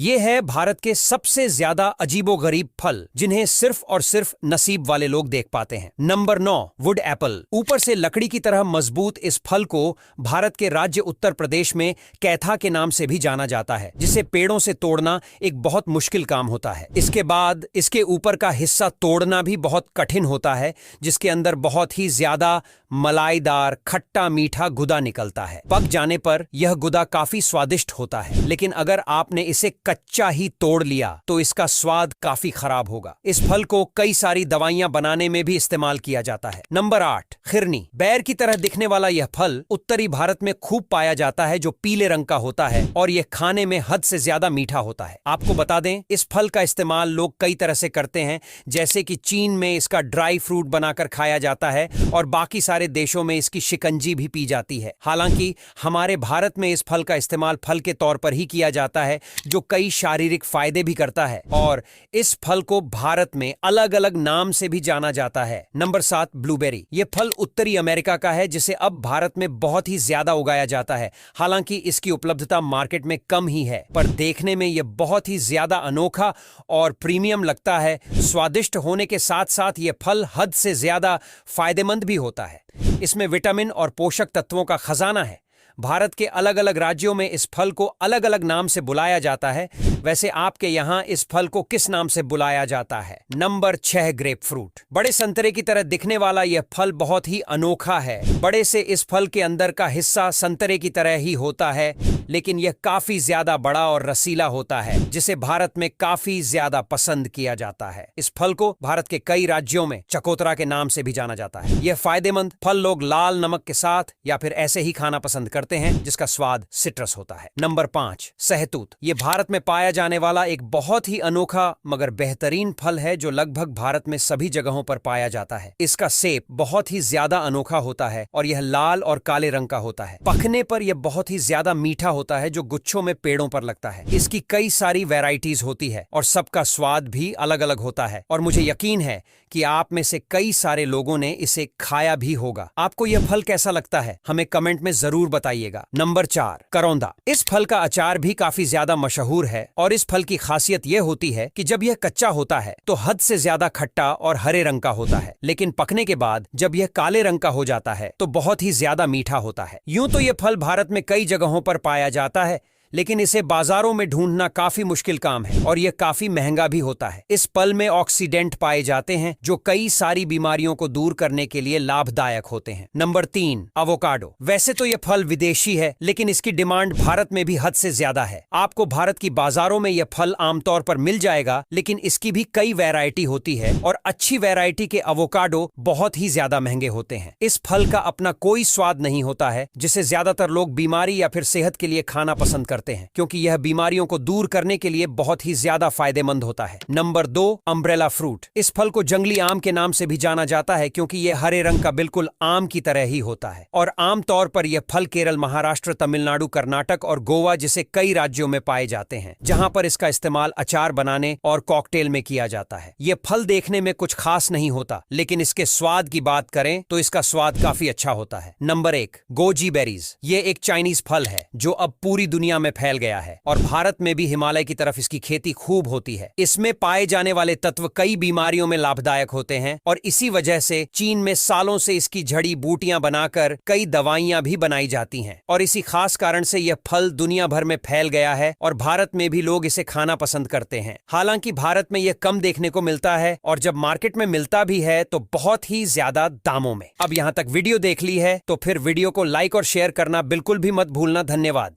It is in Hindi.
ये है भारत के सबसे ज्यादा अजीबोगरीब फल जिन्हें सिर्फ और सिर्फ नसीब वाले लोग देख पाते हैं। Number 9, wood apple. ऊपर से लकड़ी की तरह मजबूत इस फल को भारत के राज्य उत्तर प्रदेश में कैथा के नाम से भी जाना जाता है, जिसे पेड़ों से तोड़ना एक बहुत मुश्किल काम होता है। इसके बाद इसके ऊपर का हिस्सा तोड़ना भी बहुत कठिन होता है, जिसके अंदर बहुत ही ज्यादा मलाईदार खट्टा मीठा गुदा निकलता है। पक जाने पर यह गुदा काफी स्वादिष्ट होता है, लेकिन अगर आपने इसे कच्चा ही तोड़ लिया तो इसका स्वाद काफी खराब होगा। इस फल को कई सारी दवाइयां बनाने में भी इस्तेमाल किया जाता है। नंबर 8, खिरनी। बैर की तरह दिखने वाला यह फल उत्तरी भारत में खूब पाया जाता है, जो पीले रंग का होता है और यह खाने में हद से ज्यादा मीठा होता है। आपको बता दें, इस फल का इस्तेमाल लोग कई तरह से करते हैं, जैसे कि चीन में इसका ड्राई फ्रूट बनाकर खाया जाता है और बाकी सारे देशों में इसकी शिकंजी भी पी जाती है। हालांकि हमारे भारत में इस फल का इस्तेमाल फल के तौर पर ही किया जाता है, जो कई शारीरिक फायदे भी करता है, और इस फल को भारत में अलग अलग नाम से भी जाना जाता है। Number 7, blueberry. यह फल उत्तरी अमेरिका का है, जिसे अब भारत में बहुत ही ज्यादा उगाया जाता है। हालांकि इसकी उपलब्धता मार्केट में कम ही है, पर देखने में यह बहुत ही ज्यादा अनोखा और प्रीमियम लगता है। स्वादिष्ट होने के साथ साथ यह फल हद से ज्यादा फायदेमंद भी होता है। इसमें विटामिन और पोषक तत्वों का खजाना है। भारत के अलग अलग राज्यों में इस फल को अलग अलग नाम से बुलाया जाता है। वैसे आपके यहाँ इस फल को किस नाम से बुलाया जाता है? Number 6, grep fruit. बड़े संतरे की तरह दिखने वाला यह फल बहुत ही अनोखा है। बड़े से इस फल के अंदर का हिस्सा संतरे की तरह ही होता है, लेकिन यह काफी ज्यादा बड़ा और रसीला होता है, जिसे भारत में काफी ज्यादा पसंद किया जाता है। इस फल को भारत के कई राज्यों में चकोतरा के नाम से भी जाना जाता है। यह फायदेमंद फल लोग लाल नमक के साथ या फिर ऐसे ही खाना पसंद करते हैं, जिसका स्वाद सिट्रस होता है। नंबर 5, सहतूत। यह भारत में पाया जाने वाला एक बहुत ही अनोखा मगर बेहतरीन फल है, जो लगभग भारत में सभी जगहों पर पाया जाता है। इसका सेब बहुत ही ज्यादा अनोखा होता है और यह लाल और काले रंग का होता है। पकने पर यह बहुत ही ज्यादा मीठा होता है, जो गुच्छों में पेड़ों पर लगता है। इसकी कई सारी वैरायटीज होती है और सबका स्वाद भी अलग अलग होता है, और मुझे यकीन है कि आप में से कई सारे लोगों ने इसे खाया भी होगा। आपको यह फल कैसा लगता है? हमें कमेंट में जरूर बताइएगा। नंबर 4, करौंदा। इस फल का अचार भी काफी ज्यादा मशहूर है, और इस फल की खासियत यह होती है कि जब यह कच्चा होता है तो हद से ज्यादा खट्टा और हरे रंग का होता है, लेकिन पकने के बाद जब यह काले रंग का हो जाता है तो बहुत ही ज्यादा मीठा होता है। यूं तो यह फल भारत में कई जगहों पर पाया जाता है, लेकिन इसे बाजारों में ढूंढना काफी मुश्किल काम है और यह काफी महंगा भी होता है। इस फल में ऑक्सीडेंट पाए जाते हैं, जो कई सारी बीमारियों को दूर करने के लिए लाभदायक होते हैं। Number 3, avocado. वैसे तो यह फल विदेशी है, लेकिन इसकी डिमांड भारत में भी हद से ज्यादा है। आपको भारत की बाजारों में यह फल आमतौर पर मिल जाएगा, लेकिन इसकी भी कई वैरायटी होती है और अच्छी वैरायटी के अवोकाडो बहुत ही ज्यादा महंगे होते हैं। इस फल का अपना कोई स्वाद नहीं होता है, जिसे ज्यादातर लोग बीमारी या फिर सेहत के लिए खाना पसंद करते हैं, क्योंकि यह बीमारियों को दूर करने के लिए बहुत ही ज्यादा फायदेमंद होता है। Number 2, umbrella fruit. इस फल को जंगली आम के नाम से भी जाना जाता है, क्योंकि यह हरे रंग का बिल्कुल आम की तरह ही होता है, और आमतौर पर यह फल केरल, महाराष्ट्र, तमिलनाडु, कर्नाटक और गोवा जैसे कई राज्यों में पाए जाते हैं, जहां पर इसका इस्तेमाल अचार बनाने और कॉकटेल में किया जाता है। यह फल देखने में कुछ खास नहीं होता, लेकिन इसके स्वाद की बात करें तो इसका स्वाद काफी अच्छा होता है। Number 1, goji berries. यह एक चाइनीज फल है जो अब पूरी दुनिया में फैल गया है, और भारत में भी हिमालय की तरफ इसकी खेती खूब होती है। इसमें पाए जाने वाले तत्व कई बीमारियों में लाभदायक होते हैं, और इसी वजह से चीन में सालों से इसकी जड़ी बूटियां बनाकर कई दवाइयां भी बनाई जाती हैं, और इसी खास कारण से यह फल दुनिया भर में फैल गया है और भारत में भी लोग इसे खाना पसंद करते हैं। हालांकि भारत में यह कम देखने को मिलता है, और जब मार्केट में मिलता भी है तो बहुत ही ज्यादा दामों में। अब यहां तक वीडियो देख ली है तो फिर वीडियो को लाइक और शेयर करना बिल्कुल भी मत भूलना। धन्यवाद।